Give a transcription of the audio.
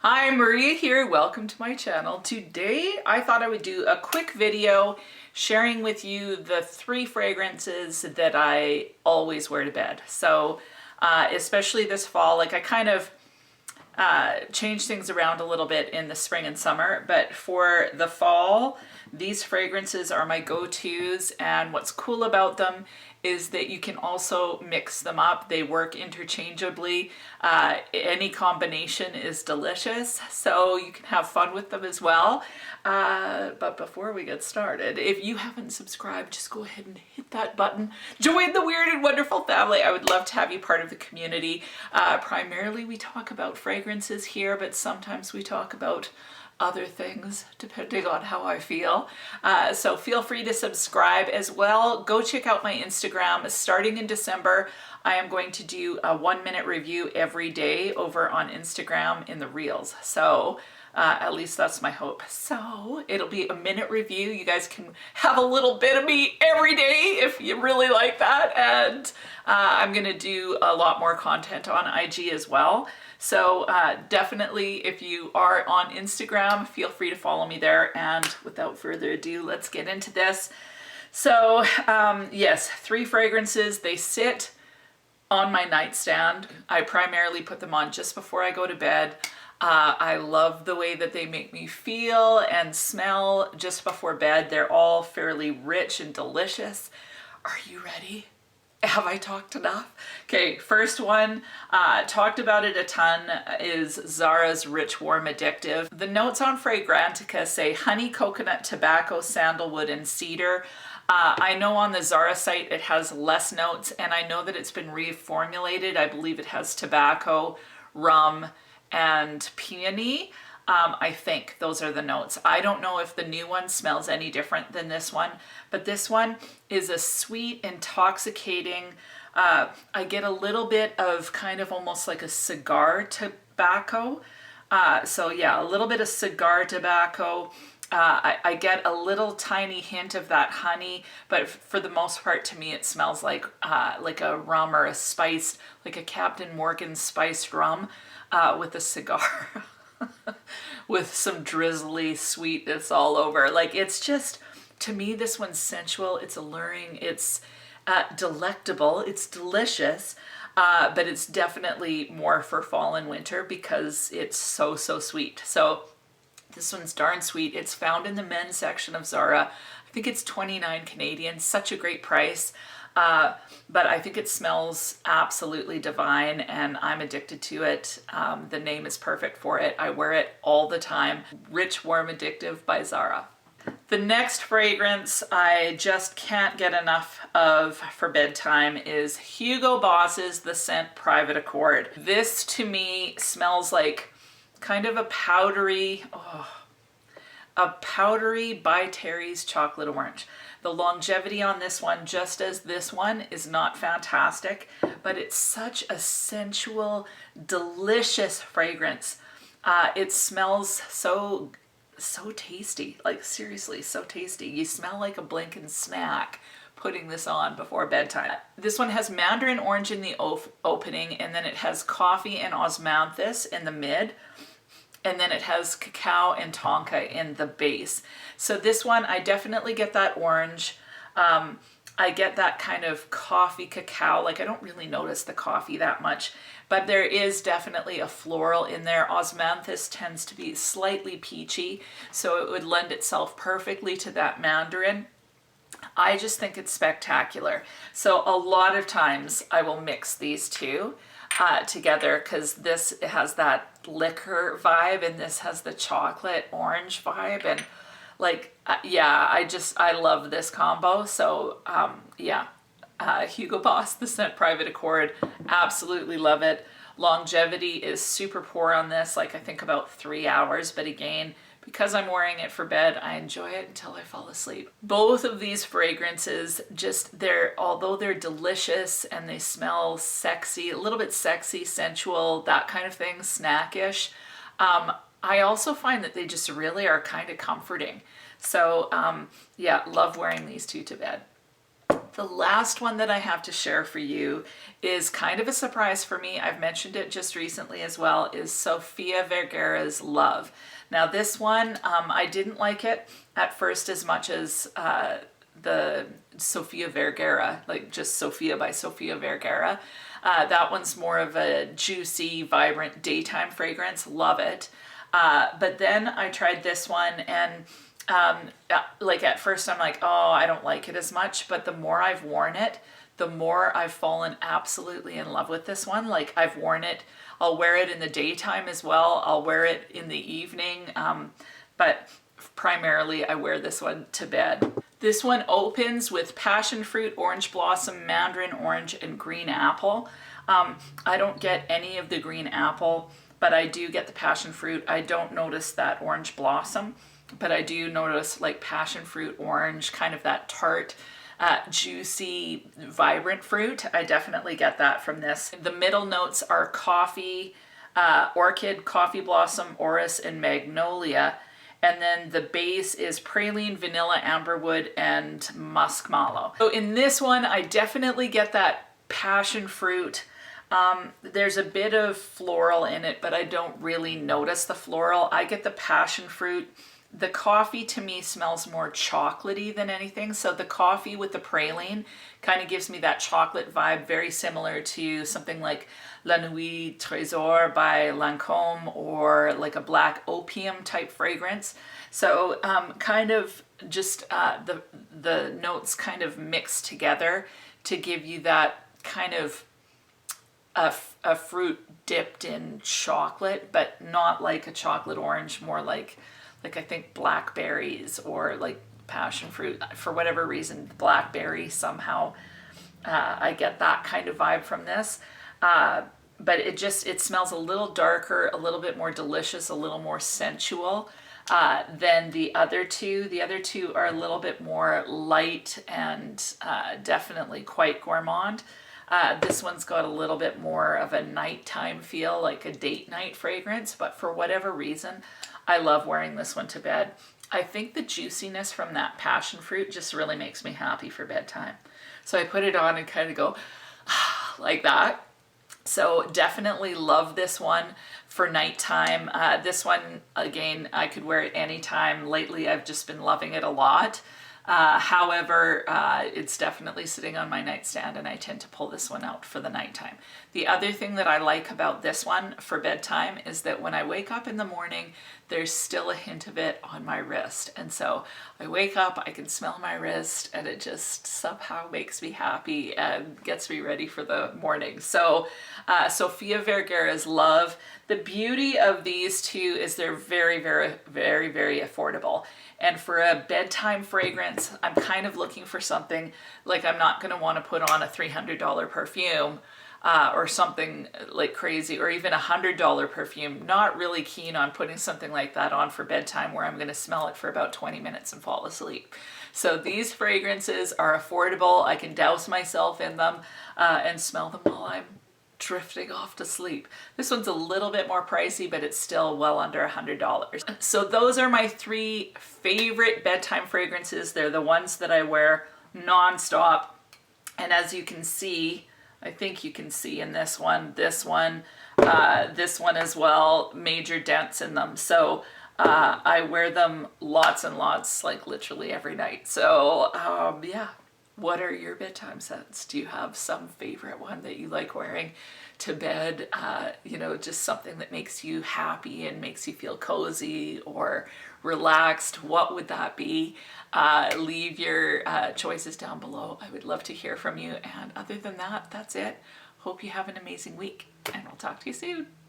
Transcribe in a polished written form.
Hi, Maria here. Welcome to my channel. Today, I thought I would do a quick video sharing with you the 3 fragrances that I always wear to bed. So, especially this fall, like I kind of changed things around a little bit in the spring and summer, but for the fall, these fragrances are my go-tos, and what's cool about them is that you can also mix them up. They work interchangeably. Any combination is delicious, so you can have fun with them as well. But before we get started, if you haven't subscribed, just go ahead and hit that button. Join the weird and wonderful family. I would love to have you part of the community. Primarily we talk about fragrances here, but sometimes we talk about other things depending on how I feel. So feel free to subscribe as well. Go check out my Instagram. Starting in December, I am going to do a 1-minute review every day over on Instagram in the Reels. So at least that's my hope. So it'll be a minute review. You guys can have a little bit of me every day if you really like that. And I'm gonna do a lot more content on IG as well. So definitely, if you are on Instagram, feel free to follow me there. And without further ado, let's get into this. So yes, 3 fragrances. They sit on my nightstand. I primarily put them on just before I go to bed. I love the way that they make me feel and smell just before bed. They're all fairly rich and delicious. Are you ready? Have I talked enough? Okay, first one, talked about it a ton, is Zara's Rich Warm Addictive. The notes on Fragrantica say honey, coconut, tobacco, sandalwood, and cedar. I know on the Zara site it has less notes, and I know that it's been reformulated. I believe it has tobacco, rum, and peony. I think those are the notes. I don't know if the new one smells any different than this one, but this one is a sweet, intoxicating, I get a little bit of kind of almost like a cigar tobacco. So yeah, a little bit of cigar tobacco. I get a little tiny hint of that honey, but for the most part, to me, it smells like a rum or a spiced, like a Captain Morgan spiced rum with a cigar. With some drizzly sweetness all over. Like, it's just, to me, this one's sensual, it's alluring, it's delectable, it's delicious, but it's definitely more for fall and winter because it's so sweet. So this one's darn sweet. It's found in the men's section of Zara. I think it's 29 Canadian, such a great price. But I think it smells absolutely divine, and I'm addicted to it. The name is perfect for it. I wear it all the time. Rich Warm Addictive by Zara. The next fragrance I just can't get enough of for bedtime is Hugo Boss's The Scent Private Accord. This to me smells like kind of a powdery by Terry's chocolate orange. The longevity on this one, just as this one, is not fantastic, but it's such a sensual, delicious fragrance. It smells so tasty, like seriously, so tasty. You smell like a blinking snack putting this on before bedtime. This one has mandarin orange in the opening, and then it has coffee and osmanthus in the mid. And then it has cacao and tonka in the base. So this one, I definitely get that orange. I get that kind of coffee cacao. Like, I don't really notice the coffee that much, but there is definitely a floral in there. Osmanthus tends to be slightly peachy, so it would lend itself perfectly to that mandarin. I just think it's spectacular. So a lot of times I will mix these two together, because this has that liquor vibe and this has the chocolate orange vibe, and like yeah, I love this combo. So yeah, Hugo Boss The Scent Private Accord, absolutely love it. Longevity is super poor on this, like I think about 3 hours, but again, because I'm wearing it for bed, I enjoy it until I fall asleep. Both of these fragrances, although they're delicious and they smell sexy, a little bit sexy, sensual, that kind of thing, snackish, I also find that they just really are kind of comforting. So yeah, love wearing these two to bed. The last one that I have to share for you is kind of a surprise for me. I've mentioned it just recently as well, is Sofia Vergara's Love. Now this one, I didn't like it at first as much as the Sofia Vergara, like just Sofia by Sofia Vergara. That one's more of a juicy, vibrant daytime fragrance. Love it. But then I tried this one, and like at first I'm like, oh, I don't like it as much, but the more I've worn it, the more I've fallen absolutely in love with this one. Like I've worn it, I'll wear it in the daytime as well, I'll wear it in the evening, but primarily I wear this one to bed. This one opens with passion fruit, orange blossom, mandarin orange, and green apple. I don't get any of the green apple, but I do get the passion fruit. I don't notice that orange blossom, but I do notice like passion fruit, orange, kind of that tart, juicy, vibrant fruit. I definitely get that from this. The middle notes are coffee, orchid, coffee blossom, orris, and magnolia. And then the base is praline, vanilla, amberwood, and musk mallow. So in this one, I definitely get that passion fruit. There's a bit of floral in it, but I don't really notice the floral. I get the passion fruit. The coffee to me smells more chocolatey than anything. So the coffee with the praline kind of gives me that chocolate vibe, very similar to something like La Nuit Trésor by Lancôme, or like a black opium type fragrance. So kind of just the notes kind of mixed together to give you that kind of a fruit dipped in chocolate, but not like a chocolate orange, more like I think blackberries or like passion fruit. For whatever reason, blackberry somehow, I get that kind of vibe from this. But it smells a little darker, a little bit more delicious, a little more sensual than the other two. The other two are a little bit more light and definitely quite gourmand. This one's got a little bit more of a nighttime feel, like a date night fragrance, but for whatever reason, I love wearing this one to bed. I think the juiciness from that passion fruit just really makes me happy for bedtime. So I put it on and kind of go like that. So definitely love this one for nighttime. This one, again, I could wear it anytime. Lately, I've just been loving it a lot. However, it's definitely sitting on my nightstand, and I tend to pull this one out for the nighttime. The other thing that I like about this one for bedtime is that when I wake up in the morning, there's still a hint of it on my wrist. And so I wake up, I can smell my wrist, and it just somehow makes me happy and gets me ready for the morning. So Sofia Vergara's Love. The beauty of these two is they're very, very, very, very affordable. And for a bedtime fragrance, I'm kind of looking for something like, I'm not going to want to put on a $300 perfume or something like crazy, or even $100 perfume. Not really keen on putting something like that on for bedtime where I'm going to smell it for about 20 minutes and fall asleep. So these fragrances are affordable. I can douse myself in them and smell them while I'm drifting off to sleep. This one's a little bit more pricey, but it's still well under $100. So those are my three favorite bedtime fragrances. They're the ones that I wear nonstop. And as you can see, I think you can see in this one as well, major dents in them. So I wear them lots and lots, like literally every night. So yeah. What are your bedtime scents? Do you have some favorite one that you like wearing to bed? You know, just something that makes you happy and makes you feel cozy or relaxed. What would that be? Leave your choices down below. I would love to hear from you. And other than that, that's it. Hope you have an amazing week, and I'll talk to you soon.